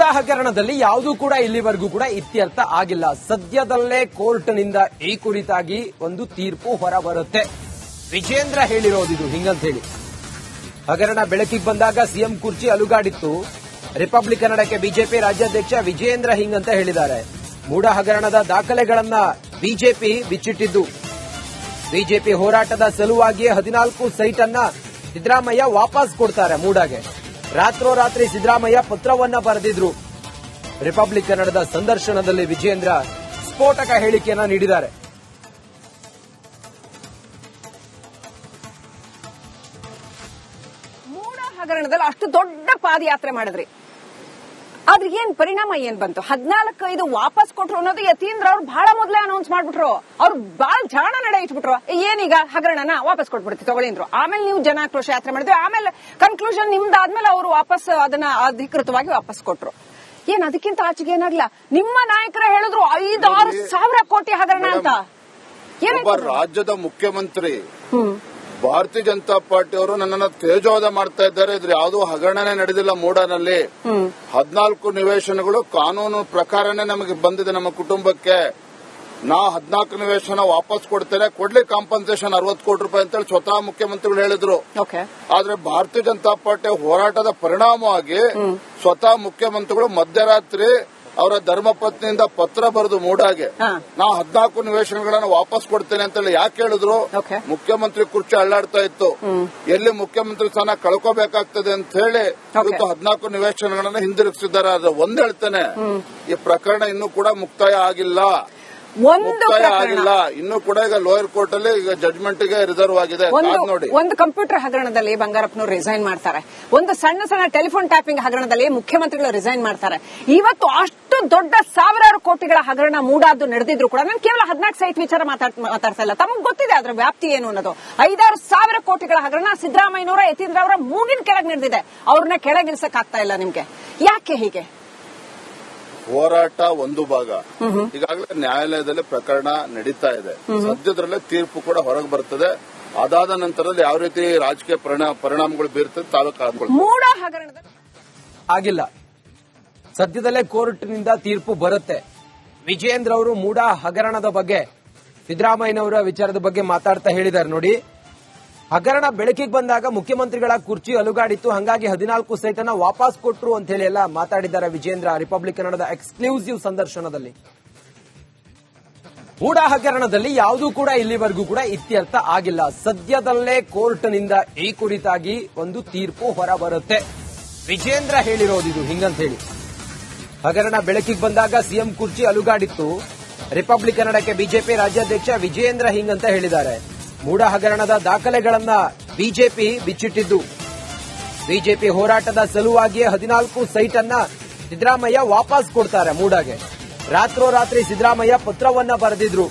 ಮೂಡಾ ಹಗರಣದಲ್ಲಿ ಯಾವುದೂ ಕೂಡ ಇಲ್ಲಿವರೆಗೂ ಕೂಡ ಇತ್ಯರ್ಥ ಆಗಿಲ್ಲ. ಸದ್ಯದಲ್ಲೇ ಕೋರ್ಟ್ನಿಂದ ಈ ಕುರಿತಾಗಿ ಒಂದು ತೀರ್ಪು ಹೊರಬರುತ್ತೆ. ವಿಜೇಂದ್ರ ಹೇಳಿರೋದಿದು ಹಿಂಗಂತ ಹೇಳಿ. ಹಗರಣ ಬೆಳಕಿಗೆ ಬಂದಾಗ ಸಿಎಂ ಕುರ್ಚಿ ಅಲುಗಾಡಿತ್ತು. ರಿಪಬ್ಲಿಕ್ ಕನ್ನಡಕ್ಕೆ ಬಿಜೆಪಿ ರಾಜ್ಯಾಧ್ಯಕ್ಷ ವಿಜೇಂದ್ರ ಹಿಂಗಂತ ಹೇಳಿದ್ದಾರೆ. ಮೂಡಾ ಹಗರಣದ ದಾಖಲೆಗಳನ್ನ ಬಿಜೆಪಿ ಬಿಚ್ಚಿಟ್ಟಿದ್ದು. ಬಿಜೆಪಿ ಹೋರಾಟದ ಸಲುವಾಗಿಯೇ 14 ಸೈಟ್ ಅನ್ನ ಸಿದ್ದರಾಮಯ್ಯ ವಾಪಸ್ ಕೊಡ್ತಾರೆ ಮೂಡಾಗೆ. ರಾತ್ರೋರಾತ್ರಿ ಸಿದ್ದರಾಮಯ್ಯ ಪತ್ರವನ್ನ ಬರೆದಿದ್ರು. ರಿಪಬ್ಲಿಕ್ ಕನ್ನಡದ ಸಂದರ್ಶನದಲ್ಲಿ ವಿಜೇಂದ್ರ ಸ್ಫೋಟಕ ಹೇಳಿಕೆಯನ್ನ ನೀಡಿದ್ದಾರೆ. ಮೂಡಾ ಹಗರಣದಲ್ಲಿ ಅಷ್ಟು ದೊಡ್ಡ ಪಾದಯಾತ್ರೆ ಮಾಡಿದ್ರಿ, ಆದ್ರೆ ಏನ್ ಪರಿಣಾಮ ಏನ್ ಬಂತು? 14 ವಾಪಸ್ ಕೊಟ್ರು ಅನ್ನೋದು ಯತೀಂದ್ರ ಅವ್ರು ಬಹಳ ಮೊದಲೇ ಅನೌನ್ಸ್ ಮಾಡ್ಬಿಟ್ರು. ಅವ್ರು ಬಹಳ ಜಾಣ ನಡೆ ಇಟ್ಬಿಟ್ರು. ಏನೀಗ ಹಗರಣನ ವಾಪಸ್ ಕೊಟ್ಬಿಡ್ತೀವಿ ತಗೊಳ್ಳಿ ಅಂದ್ರು. ಆಮೇಲೆ ನೀವು ಜನಾಕ್ರೋಶ ಯಾತ್ರೆ ಮಾಡಿದ್ವಿ. ಆಮೇಲೆ ಕನ್ಕ್ಲೂಷನ್ ನಿಮ್ದಾದ್ಮೇಲೆ ಅವರು ವಾಪಸ್ ಅದನ್ನ ಅಧಿಕೃತವಾಗಿ ವಾಪಸ್ ಕೊಟ್ರು. ಏನ್ ಅದಕ್ಕಿಂತ ಆಚೆಗೆ ಏನಾಗ್ಲಿಲ್ಲ. ನಿಮ್ಮ ನಾಯಕರೇ ಹೇಳಿದ್ರು 5-6 ಸಾವಿರ ಕೋಟಿ ಹಗರಣ ಅಂತ. ರಾಜ್ಯದ ಮುಖ್ಯಮಂತ್ರಿ ಭಾರತೀಯ ಜನತಾ ಪಾರ್ಟಿ ಅವರು ನನ್ನನ್ನು ತೇಜೋವಧ ಮಾಡ್ತಾ ಇದ್ದಾರೆ. ಇದ್ರ ಯಾವುದೋ ಹಗರಣನೇ ನಡೆದಿಲ್ಲ ಮೂಡಾನಲ್ಲಿ. 14 ನಿವೇಶನಗಳು ಕಾನೂನು ಪ್ರಕಾರನೇ ನಮಗೆ ಬಂದಿದೆ ನಮ್ಮ ಕುಟುಂಬಕ್ಕೆ. ನಾ 14 ನಿವೇಶನ ವಾಪಸ್ ಕೊಡ್ತೇನೆ, ಕೊಡ್ಲಿ ಕಾಂಪನ್ಸೇಷನ್ 60 ಕೋಟಿ ರೂಪಾಯಿ ಅಂತೇಳಿ ಸ್ವತಃ ಮುಖ್ಯಮಂತ್ರಿಗಳು ಹೇಳಿದ್ರು. ಆದ್ರೆ ಭಾರತೀಯ ಜನತಾ ಪಾರ್ಟಿ ಹೋರಾಟದ ಪರಿಣಾಮವಾಗಿ ಸ್ವತಃ ಮುಖ್ಯಮಂತ್ರಿಗಳು ಮಧ್ಯರಾತ್ರಿ ಅವರ ಧರ್ಮಪತ್ನಿಯಿಂದ ಪತ್ರ ಬರೆದು ಮೂಡಾಗೆ ನಾ 14 ನಿವೇಶನಗಳನ್ನ ವಾಪಸ್ ಕೊಡ್ತೇನೆ ಅಂತೇಳಿ ಯಾಕೆ ಹೇಳಿದ್ರು? ಮುಖ್ಯಮಂತ್ರಿ ಕುರ್ಚಿ ಅಳ್ಳಾಡ್ತಾ ಇತ್ತು. ಎಲ್ಲಿ ಮುಖ್ಯಮಂತ್ರಿ ಸ್ಥಾನ ಕಳ್ಕೋಬೇಕಾಗ್ತದೆ ಅಂತ ಹೇಳಿ ಇವತ್ತು 14 ನಿವೇಶನಗಳನ್ನ ಹಿಂದಿರುಗಿಸಿದ್ದಾರೆ. ಅದು ಒಂದ್ ಹೇಳ್ತೇನೆ, ಈ ಪ್ರಕರಣ ಇನ್ನೂ ಕೂಡ ಮುಕ್ತಾಯ ಆಗಿಲ್ಲ. ಇನ್ನೂ ಕೂಡ ಈಗ ಲೋಯರ್ ಕೋರ್ಟ್ ಅಲ್ಲಿ ಈಗ ಜಡ್ಜ್ಮೆಂಟ್ ಗೆ ರಿಸರ್ವ್ ಆಗಿದೆ. ನೋಡಿ, ಒಂದು ಕಂಪ್ಯೂಟರ್ ಹಗರಣದಲ್ಲಿ ಬಂಗಾರಪ್ಪನವರು ರಿಸೈನ್ ಮಾಡ್ತಾರೆ. ಒಂದು ಸಣ್ಣ ಟೆಲಿಫೋನ್ ಟ್ಯಾಪಿಂಗ್ ಹಗರಣದಲ್ಲಿ ಮುಖ್ಯಮಂತ್ರಿಗಳು ರಿಸೈನ್ ಮಾಡ್ತಾರೆ. ಇವತ್ತು ಅಷ್ಟು ದೊಡ್ಡ ಸಾವಿರಾರು ಕೋಟಿಗಳ ಹಗರಣ ಮೂಡಾದ್ದು ನಡೆದಿದ್ರು ಕೂಡ ನಾನು ಕೇವಲ 14 ಸೈಟ್ ವಿಚಾರ ಮಾತಾಡ್ತಾ ಇಲ್ಲ. ತಮಗೆ ಗೊತ್ತಿದೆ ಅದರ ವ್ಯಾಪ್ತಿ ಏನು ಅನ್ನೋದು. 5-6 ಸಾವಿರ ಕೋಟಿಗಳ ಹಗರಣ ಸಿದ್ದರಾಮಯ್ಯನವರ ಯತೀಂದ್ರ ಅವರ ಮೂಗಿನ ಕೆಳಗೆ ನಡೆದಿದೆ. ಅವ್ರನ್ನ ಕೆಳಗಿಳಿಸಕ್ ಆಗ್ತಾ ಇಲ್ಲ ನಿಮ್ಗೆ. ಯಾಕೆ ಹೀಗೆ? ಹೋರಾಟ ಒಂದು ಭಾಗ. ಈಗಾಗಲೇ ನ್ಯಾಯಾಲಯದಲ್ಲಿ ಪ್ರಕರಣ ನಡೀತಾ ಇದೆ. ಸದ್ಯದಲ್ಲೇ ತೀರ್ಪು ಕೂಡ ಹೊರಗೆ ಬರ್ತದೆ. ಅದಾದ ನಂತರದಲ್ಲಿ ಯಾವ ರೀತಿ ರಾಜಕೀಯ ಪರಿಣಾಮಗಳು ಬೀರ್ತದೆ ತಾಲೂಕು ಮೂಡಾ ಹಗರಣದ ಆಗಿಲ್ಲ. ಸದ್ಯದಲ್ಲೇ ಕೋರ್ಟ್ನಿಂದ ತೀರ್ಪು ಬರುತ್ತೆ. ವಿಜೇಂದ್ರ ಅವರು ಮೂಡಾ ಹಗರಣದ ಬಗ್ಗೆ, ಸಿದ್ದರಾಮಯ್ಯನವರ ವಿಚಾರದ ಬಗ್ಗೆ ಮಾತಾಡ್ತಾ ಹೇಳಿದ್ದಾರೆ. ನೋಡಿ, ಹಗರಣ ಬೆಳಕಿಗೆ ಬಂದಾಗ ಮುಖ್ಯಮಂತ್ರಿಗಳ ಕುರ್ಚಿ ಅಲುಗಾಡಿತ್ತು. ಹಾಗಾಗಿ 14 ಸೈಟ್ ಅನ್ನ ವಾಪಸ್ ಕೊಟ್ರು ಅಂತ ಹೇಳಿ ಎಲ್ಲ ಮಾತಾಡಿದ್ದಾರೆ ವಿಜೇಂದ್ರ ರಿಪಬ್ಲಿಕ್ ಕನ್ನಡದ ಎಕ್ಸ್ಕ್ಲೂಸಿವ್ ಸಂದರ್ಶನದಲ್ಲಿ. ಮೂಡಾ ಹಗರಣದಲ್ಲಿ ಯಾವುದೂ ಕೂಡ ಇಲ್ಲಿವರೆಗೂ ಕೂಡ ಇತ್ಯರ್ಥ ಆಗಿಲ್ಲ. ಸದ್ಯದಲ್ಲೇ ಕೋರ್ಟ್ನಿಂದ ಈ ಕುರಿತಾಗಿ ಒಂದು ತೀರ್ಪು ಹೊರಬರುತ್ತೆ. ವಿಜೇಂದ್ರ ಹೇಳಿರೋದಿದು ಹಿಂಗಂತ ಹೇಳಿ. ಹಗರಣ ಬೆಳಕಿಗೆ ಬಂದಾಗ ಸಿಎಂ ಕುರ್ಚಿ ಅಲುಗಾಡಿತ್ತು. ರಿಪಬ್ಲಿಕ್ ಕನ್ನಡಕ್ಕೆ ಬಿಜೆಪಿ ರಾಜ್ಯಾಧ್ಯಕ್ಷ ವಿಜೇಂದ್ರ ಹಿಂಗಂತ ಹೇಳಿದ್ದಾರೆ. ಮೂಡಾ ಹಗರಣದ ದಾಖಲೆಗಳನ್ನ ಬಿಜೆಪಿ ಬಿಚ್ಚಿಟ್ಟಿದ್ದು. ಬಿಜೆಪಿ ಹೋರಾಟದ ಸಲುವಾಗಿಯೇ 14 ಸೈಟ್ ಅನ್ನ ಸಿದ್ದರಾಮಯ್ಯ ವಾಪಸ್ ಕೊಡ್ತಾರೆ ಮೂಡಾಗೆ. ರಾತ್ರೋರಾತ್ರಿ ಸಿದ್ದರಾಮಯ್ಯ ಪತ್ರವನ್ನ ಬರೆದಿದ್ರು.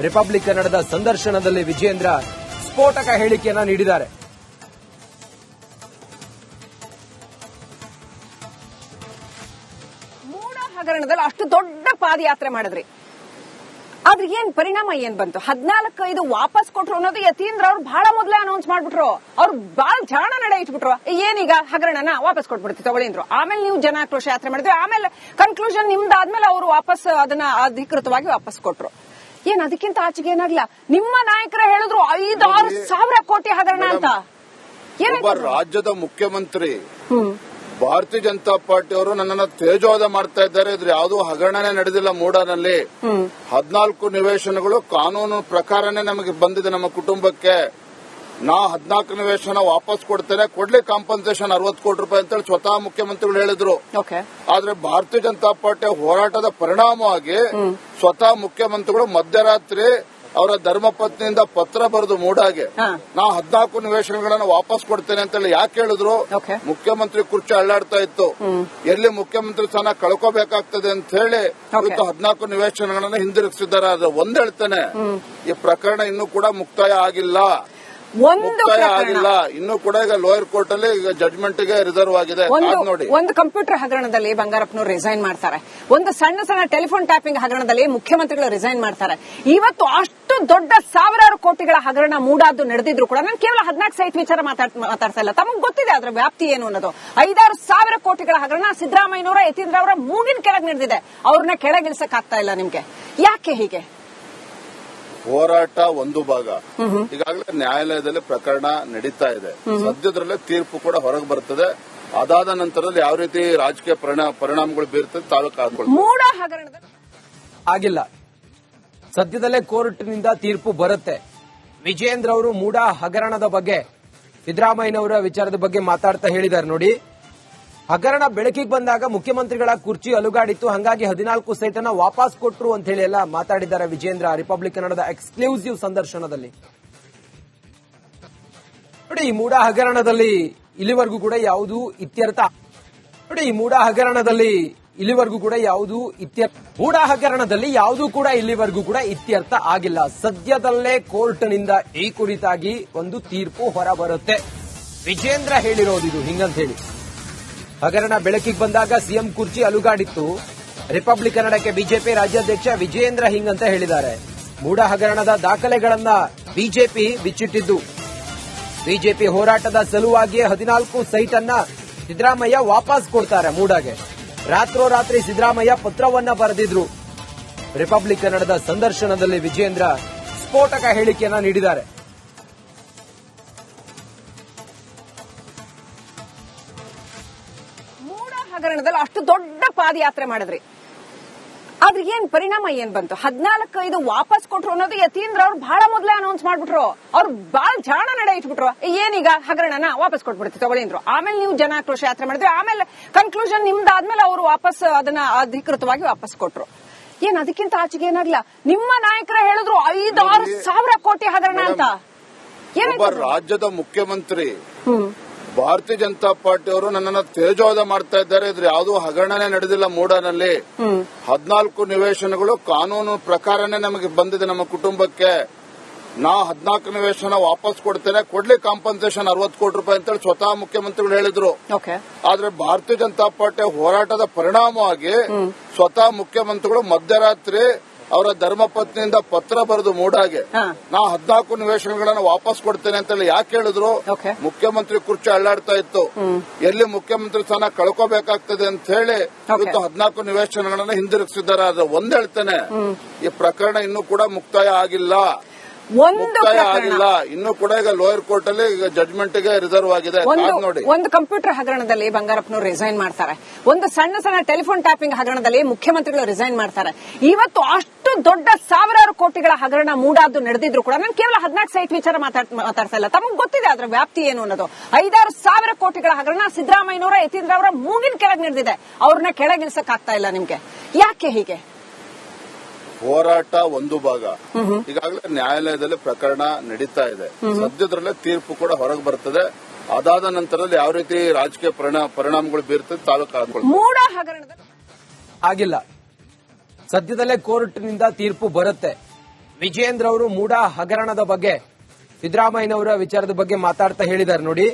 ರಿಪಬ್ಲಿಕ್ ಕನ್ನಡದ ಸಂದರ್ಶನದಲ್ಲಿ ವಿಜೇಂದ್ರ ಸ್ಫೋಟಕ ಹೇಳಿಕೆಯನ್ನ ನೀಡಿದ್ದಾರೆ. ಮೂಡಾ ಹಗರಣದಲ್ಲಿ ಅಷ್ಟು ದೊಡ್ಡ ಪಾದಯಾತ್ರೆ ಮಾಡಿದ್ರಿ, ಆದ್ರೆ ಏನ್ ಪರಿಣಾಮ ಏನ್ ಬಂತು? 14 ವಾಪಸ್ ಕೊಟ್ರು ಅನ್ನೋದು ಯತೀಂದ್ರ ಅವ್ರು ಬಹಳ ಮೊದಲೇ ಅನೌನ್ಸ್ ಮಾಡ್ಬಿಟ್ರು. ಅವ್ರು ಬಹಳ ಜಾಣ ನಡೆ ಇಟ್ಬಿಟ್ರು. ಏನೀಗ ಹಗರಣನ ವಾಪಸ್ ಕೊಟ್ಬಿಡ್ತೀವಿ ತಗೊಳ್ಳಿ ಅಂದ್ರು. ಆಮೇಲೆ ನೀವು ಜನಾಕ್ರೋಶ ಯಾತ್ರೆ ಮಾಡಿದ್ವಿ. ಆಮೇಲೆ ಕನ್ಕ್ಲೂಷನ್ ನಿಮ್ದಾದ್ಮೇಲೆ ಅವರು ವಾಪಸ್ ಅದನ್ನ ಅಧಿಕೃತವಾಗಿ ವಾಪಸ್ ಕೊಟ್ರು. ಏನ್ ಅದಕ್ಕಿಂತ ಆಚೆಗೆ ಏನಾಗ್ಲಿಲ್ಲ. ನಿಮ್ಮ ನಾಯಕರೇ ಹೇಳಿದ್ರು 5-6 ಸಾವಿರ ಕೋಟಿ ಹಗರಣ ಅಂತ. ರಾಜ್ಯದ ಮುಖ್ಯಮಂತ್ರಿ ಭಾರತೀಯ ಜನತಾ ಪಾರ್ಟಿ ಅವರು ನನ್ನನ್ನು ತೇಜೋವಧ ಮಾಡ್ತಾ ಇದ್ದಾರೆ. ಇದ್ರ ಯಾವುದೋ ಹಗರಣನೇ ನಡೆದಿಲ್ಲ ಮೂಡಾನಲ್ಲಿ. 14 ನಿವೇಶನಗಳು ಕಾನೂನು ಪ್ರಕಾರನೇ ನಮಗೆ ಬಂದಿದೆ ನಮ್ಮ ಕುಟುಂಬಕ್ಕೆ. ನಾ 14 ನಿವೇಶನ ವಾಪಸ್ ಕೊಡ್ತೇನೆ, ಕೊಡ್ಲಿ ಕಾಂಪನ್ಸೇಷನ್ 60 ಕೋಟಿ ರೂಪಾಯಿ ಅಂತೇಳಿ ಸ್ವತಃ ಮುಖ್ಯಮಂತ್ರಿಗಳು ಹೇಳಿದ್ರು. ಆದ್ರೆ ಭಾರತೀಯ ಜನತಾ ಪಾರ್ಟಿ ಹೋರಾಟದ ಪರಿಣಾಮವಾಗಿ ಸ್ವತಃ ಮುಖ್ಯಮಂತ್ರಿಗಳು ಮಧ್ಯರಾತ್ರಿ ಅವರ ಧರ್ಮಪತ್ನಿಯಿಂದ ಪತ್ರ ಬರೆದು ಮೂಡಾಗೆ ನಾ 14 ನಿವೇಶನಗಳನ್ನ ವಾಪಸ್ ಕೊಡ್ತೇನೆ ಅಂತೇಳಿ ಯಾಕೆ ಹೇಳಿದ್ರು? ಮುಖ್ಯಮಂತ್ರಿ ಕುರ್ಚಿ ಅಳ್ಳಾಡ್ತಾ ಇತ್ತು. ಎಲ್ಲಿ ಮುಖ್ಯಮಂತ್ರಿ ಸ್ಥಾನ ಕಳ್ಕೋಬೇಕಾಗ್ತದೆ ಅಂತ ಹೇಳಿ ಇವತ್ತು 14 ನಿವೇಶನಗಳನ್ನ ಹಿಂದಿರುಗಿಸಿದ್ದಾರೆ. ಅದು ಒಂದ್ ಹೇಳ್ತೇನೆ, ಈ ಪ್ರಕರಣ ಇನ್ನೂ ಕೂಡ ಮುಕ್ತಾಯ ಆಗಿಲ್ಲ. ಮುಕ್ತಾಯ ಆಗಿಲ್ಲ. ಇನ್ನೂ ಕೂಡ ಈಗ ಲೋಯರ್ ಕೋರ್ಟ್ ಅಲ್ಲಿ ಈಗ ಜಡ್ಜ್ಮೆಂಟ್ ಗೆ ರಿಸರ್ವ್ ಆಗಿದೆ. ನೋಡಿ, ಒಂದು ಕಂಪ್ಯೂಟರ್ ಹಗರಣದಲ್ಲಿ ಬಂಗಾರಪ್ಪನವರು ರಿಸೈನ್ ಮಾಡ್ತಾರೆ. ಒಂದು ಸಣ್ಣ ಸಣ್ಣ ಟೆಲಿಫೋನ್ ಟ್ಯಾಪಿಂಗ್ ಹಗರಣದಲ್ಲಿ ಮುಖ್ಯಮಂತ್ರಿಗಳು ರಿಸೈನ್ ಮಾಡ್ತಾರೆ. ಇವತ್ತು ಅಷ್ಟು ದೊಡ್ಡ ಸಾವಿರಾರು ಕೋಟಿಗಳ ಹಗರಣ ಮೂಡಾದ್ದು ನಡೆದಿದ್ರು ಕೂಡ ನಾನು ಕೇವಲ 14 ಸೈಟ್ ವಿಚಾರ ಮಾತಾಡ್ತಾ ಇಲ್ಲ. ತಮಗೆ ಗೊತ್ತಿದೆ ಅದರ ವ್ಯಾಪ್ತಿ ಏನು ಅನ್ನೋದು. 5-6 ಸಾವಿರ ಕೋಟಿಗಳ ಹಗರಣ ಸಿದ್ದರಾಮಯ್ಯನವರ ಯತೀಂದ್ರ ಅವರ ಮೂಗಿನ ಕೆಳಗೆ ನಡೆದಿದೆ. ಅವ್ರನ್ನ ಕೆಳಗಿಳಿಸಕ್ ಆಗ್ತಾ ಇಲ್ಲ ನಿಮ್ಗೆ. ಯಾಕೆ ಹೀಗೆ? ಹೋರಾಟ ಒಂದು ಭಾಗ. ಈಗಾಗಲೇ ನ್ಯಾಯಾಲಯದಲ್ಲಿ ಪ್ರಕರಣ ನಡೀತಾ ಇದೆ. ಸದ್ಯದಲ್ಲೇ ತೀರ್ಪು ಕೂಡ ಹೊರಗೆ ಬರ್ತದೆ. ಅದಾದ ನಂತರದಲ್ಲಿ ಯಾವ ರೀತಿ ರಾಜಕೀಯ ಪರಿಣಾಮಗಳು ಬೀರ್ತದೆ ತಾವೇ ಕಾದ್ಕೊಳ್ಳಿ. ಮೂಡ ಹಗರಣದಲ್ಲಿ ಆಗಿಲ್ಲ, ಸದ್ಯದಲ್ಲೇ ಕೋರ್ಟ್ನಿಂದ ತೀರ್ಪು ಬರುತ್ತೆ. ವಿಜೇಂದ್ರ ಅವರು ಮೂಡ ಹಗರಣದ ಬಗ್ಗೆ ಸಿದ್ದರಾಮಯ್ಯನವರ ವಿಚಾರದ ಬಗ್ಗೆ ಮಾತಾಡ್ತಾ ಹೇಳಿದ್ದಾರೆ. ನೋಡಿ, ಹಗರಣ ಬೆಳಕಿಗೆ ಬಂದಾಗ ಮುಖ್ಯಮಂತ್ರಿಗಳ ಕುರ್ಚಿ ಅಲುಗಾಡಿತ್ತು, ಹಾಗಾಗಿ 14 ಸೈಟ್ ಅನ್ನ ವಾಪಸ್ ಕೊಟ್ರು ಅಂತ ಹೇಳಿ ಎಲ್ಲ ಮಾತಾಡಿದ್ದಾರೆ ವಿಜೇಂದ್ರ ರಿಪಬ್ಲಿಕ್ ಕನ್ನಡದ ಎಕ್ಸ್ಕ್ಲೂಸಿವ್ ಸಂದರ್ಶನದಲ್ಲಿ. ನೋಡಿ, ಈ ಮೂಡ ಹಗರಣದಲ್ಲಿ ಇಲ್ಲಿವರೆಗೂ ಕೂಡ ಯಾವುದೂ ಇತ್ಯರ್ಥ ಮೂಡ ಹಗರಣದಲ್ಲಿ ಯಾವುದೂ ಕೂಡ ಇಲ್ಲಿವರೆಗೂ ಕೂಡ ಇತ್ಯರ್ಥ ಆಗಿಲ್ಲ. ಸದ್ಯದಲ್ಲೇ ಕೋರ್ಟ್ನಿಂದ ಈ ಕುರಿತಾಗಿ ಒಂದು ತೀರ್ಪು ಹೊರಬರುತ್ತೆ. ವಿಜೇಂದ್ರ ಹೇಳಿರೋದಿದು ಹಿಂಗಂತ ಹೇಳಿ. ಹಗರಣ ಬೆಳಕಿಗೆ ಬಂದಾಗ ಸಿಎಂ ಕುರ್ಚಿ ಅಲುಗಾಡಿತ್ತು. ರಿಪಬ್ಲಿಕ್ ಕನ್ನಡಕ್ಕೆ ಬಿಜೆಪಿ ರಾಜ್ಯಾಧ್ಯಕ್ಷ ವಿಜೇಂದ್ರ ಹಿಂಗಂತ ಹೇಳಿದ್ದಾರೆ. ಮೂಡ ಹಗರಣದ ದಾಖಲೆಗಳನ್ನ ಬಿಜೆಪಿ ಬಿಚ್ಚಿಟ್ಟಿದ್ದು. ಬಿಜೆಪಿ ಹೋರಾಟದ ಸಲುವಾಗಿಯೇ 14 ಸೈಟ್ ಅನ್ನ ಸಿದ್ದರಾಮಯ್ಯ ವಾಪಸ್ ಕೊಡ್ತಾರೆ ಮೂಡಾಗೆ. ರಾತ್ರೋರಾತ್ರಿ ಸಿದ್ದರಾಮಯ್ಯ ಪತ್ರವನ್ನ ಬರೆದಿದ್ರು. ರಿಪಬ್ಲಿಕ್ ಕನ್ನಡದ ಸಂದರ್ಶನದಲ್ಲಿ ವಿಜೇಂದ್ರ ಸ್ಫೋಟಕ ಹೇಳಿಕೆಯನ್ನ ನೀಡಿದ್ದಾರೆ. ಹಗರಣದಲ್ಲಿ ಅಷ್ಟು ದೊಡ್ಡ ಪಾದಯಾತ್ರೆ ಮಾಡಿದ್ರಿ, ಆದ್ರೆ ಏನ್ ಪರಿಣಾಮ ಏನ್ ಬಂತು? 14 ಇದು ವಾಪಸ್ ಕೊಟ್ರು ಅನ್ನೋದು ಯತೀಂದ್ರ ಅವ್ರು ಬಹಳ ಮೊದಲೇ ಅನೌನ್ಸ್ ಮಾಡ್ಬಿಟ್ರು. ಅವ್ರು ಬಹಳ ಜಾಣ ನಡೆ ಇಟ್ಬಿಟ್ರು. ಏನೀಗ ಹಗರಣನ ವಾಪಸ್ ಕೊಟ್ಬಿಡ್ತೀವಿ ತಗೊಳ್ಳಿದ್ರು. ಆಮೇಲೆ ನೀವು ಜನಾಕ್ರೋಶ ಯಾತ್ರೆ ಮಾಡಿದ್ರಿ. ಆಮೇಲೆ ಕನ್ಕ್ಲೂಷನ್ ನಿಮ್ದಾದ್ಮೇಲೆ ಅವರು ವಾಪಸ್ ಅದನ್ನ ಅಧಿಕೃತವಾಗಿ ವಾಪಸ್ ಕೊಟ್ರು. ಏನ್ ಅದಕ್ಕಿಂತ ಆಚೆಗೆ ಏನಾಗ್ಲಿಲ್ಲ. ನಿಮ್ಮ ನಾಯಕರೇ ಹೇಳಿದ್ರು 5-6 ಸಾವಿರ ಕೋಟಿ ಹಗರಣ ಅಂತ. ರಾಜ್ಯದ ಮುಖ್ಯಮಂತ್ರಿ ಭಾರತೀಯ ಜನತಾ ಪಾರ್ಟಿ ಅವರು ನನ್ನನ್ನು ತೇಜೋವಧ ಮಾಡ್ತಾ ಇದ್ದಾರೆ. ಇದ್ರ ಯಾವುದೂ ಹಗರಣನೇ ನಡೆದಿಲ್ಲ. ಮೂಡನಲ್ಲಿ 14 ನಿವೇಶನಗಳು ಕಾನೂನು ಪ್ರಕಾರನೇ ನಮಗೆ ಬಂದಿದೆ. ನಮ್ಮ ಕುಟುಂಬಕ್ಕೆ ನಾ 14 ನಿವೇಶನ ವಾಪಸ್ ಕೊಡ್ತೇನೆ, ಕೊಡ್ಲಿ ಕಾಂಪನ್ಸೇಷನ್ 60 ಕೋಟಿ ರೂಪಾಯಿ ಅಂತೇಳಿ ಸ್ವತಃ ಮುಖ್ಯಮಂತ್ರಿಗಳು ಹೇಳಿದ್ರು. ಆದ್ರೆ ಭಾರತೀಯ ಜನತಾ ಪಾರ್ಟಿ ಹೋರಾಟದ ಪರಿಣಾಮವಾಗಿ ಸ್ವತಃ ಮುಖ್ಯಮಂತ್ರಿಗಳು ಮಧ್ಯರಾತ್ರಿ ಅವರ ಧರ್ಮಪತ್ನಿಯಿಂದ ಪತ್ರ ಬರೆದು ಮೂಡಾಗೆ ನಾ 14 ನಿವೇಶನಗಳನ್ನ ವಾಪಸ್ ಕೊಡ್ತೇನೆ ಅಂತ ಯಾಕೆ ಹೇಳಿದ್ರು? ಮುಖ್ಯಮಂತ್ರಿ ಕುರ್ಚಿ ಅಳ್ಳಾಡ್ತಾ ಇತ್ತು. ಎಲ್ಲಿ ಮುಖ್ಯಮಂತ್ರಿ ಸ್ಥಾನ ಕಳ್ಕೋಬೇಕಾಗ್ತದೆ ಅಂತ ಹೇಳಿ ಇವತ್ತು 14 ನಿವೇಶನಗಳನ್ನ ಹಿಂದಿರುಗಿಸಿದ್ದಾರೆ. ಆದ್ರೆ ಒಂದ್ ಹೇಳ್ತೇನೆ, ಈ ಪ್ರಕರಣ ಇನ್ನೂ ಕೂಡ ಮುಕ್ತಾಯ ಆಗಿಲ್ಲ. ಇನ್ನೂ ಕೂಡ ಈಗ ಲೋಯರ್ ಕೋರ್ಟ್ ಅಲ್ಲಿ ಈಗ ಜಡ್ಜ್ಮೆಂಟ್ ಗೆ ರಿಸರ್ವ್ ಆಗಿದೆ. ನೋಡಿ, ಒಂದು ಕಂಪ್ಯೂಟರ್ ಹಗರಣದಲ್ಲಿ ಬಂಗಾರಪ್ಪನವರು ರಿಸೈನ್ ಮಾಡ್ತಾರೆ. ಒಂದು ಸಣ್ಣ ಸಣ್ಣ ಟೆಲಿಫೋನ್ ಟ್ಯಾಪಿಂಗ್ ಹಗರಣದಲ್ಲಿ ಮುಖ್ಯಮಂತ್ರಿಗಳು ರಿಸೈನ್ ಮಾಡ್ತಾರೆ. ಇವತ್ತು ಅಷ್ಟು ದೊಡ್ಡ ಸಾವಿರಾರು ಕೋಟಿಗಳ ಹಗರಣ ಮೂಡಾದ್ದು ನಡೆದಿದ್ರು ಕೂಡ ನಾನು ಕೇವಲ 14 ಸೈಟ್ ವಿಚಾರ ಮಾತಾಡ್ತಾ ಇಲ್ಲ. ತಮಗೆ ಗೊತ್ತಿದೆ ಅದರ ವ್ಯಾಪ್ತಿ ಏನು ಅನ್ನೋದು. 5-6 ಸಾವಿರ ಕೋಟಿಗಳ ಹಗರಣ ಸಿದ್ದರಾಮಯ್ಯನವರ ಯತೀಂದ್ರ ಅವರ ಮೂಗಿನ ಕೆಳಗೆ ನಡೆದಿದೆ. ಅವ್ರನ್ನ ಕೆಳಗಿಳಿಸಕ್ ಆಗ್ತಾ ಇಲ್ಲ ನಿಮ್ಗೆ. ಯಾಕೆ ಹೀಗೆ? ಹೋರಾಟ ಒಂದು ಭಾಗ. ಈಗಾಗಲೇ ನ್ಯಾಯಾಲಯದಲ್ಲಿ ಪ್ರಕರಣ ನಡೀತಾ ಇದೆ. ಸದ್ಯದಲ್ಲೇ ತೀರ್ಪು ಕೂಡ ಹೊರಗೆ ಬರ್ತದೆ. ಅದಾದ ನಂತರದಲ್ಲಿ ಯಾವ ರೀತಿ ರಾಜಕೀಯ ಪರಿಣಾಮಗಳು ಬೀರ್ತದೆ ತಾವೇ ಕಾದ್ಕೊಳ್ಳಿ. ಮೂಡ ಹಗರಣದಲ್ಲಿ ಆಗಿಲ್ಲ, ಸದ್ಯದಲ್ಲೇ ಕೋರ್ಟ್ನಿಂದ ತೀರ್ಪು ಬರುತ್ತೆ. ವಿಜೇಂದ್ರ ಅವರು ಮೂಡ ಹಗರಣದ ಬಗ್ಗೆ ಸಿದ್ದರಾಮಯ್ಯನವರ ವಿಚಾರದ ಬಗ್ಗೆ ಮಾತಾಡ್ತಾ ಹೇಳಿದ್ದಾರೆ. ನೋಡಿ,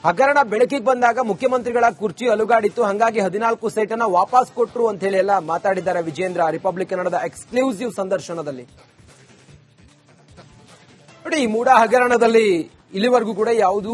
ಹಗರಣ ಬೆಳಕಿಗೆ ಬಂದಾಗ ಮುಖ್ಯಮಂತ್ರಿಗಳ ಕುರ್ಚಿ ಅಲುಗಾಡಿತ್ತು, ಹಾಗಾಗಿ 14 ಸೈಟ್ ಅನ್ನ ವಾಪಸ್ ಕೊಟ್ರು ಅಂತ ಹೇಳಿ ಎಲ್ಲ ಮಾತಾಡಿದ್ದಾರೆ ವಿಜೇಂದ್ರ ರಿಪಬ್ಲಿಕ್ ಕನ್ನಡದ ಎಕ್ಸ್ಕ್ಲೂಸಿವ್ ಸಂದರ್ಶನದಲ್ಲಿ. ನೋಡಿ, ಈ ಮೂಡ ಹಗರಣದಲ್ಲಿ ಇಲ್ಲಿವರೆಗೂ ಕೂಡ ಯಾವುದೂ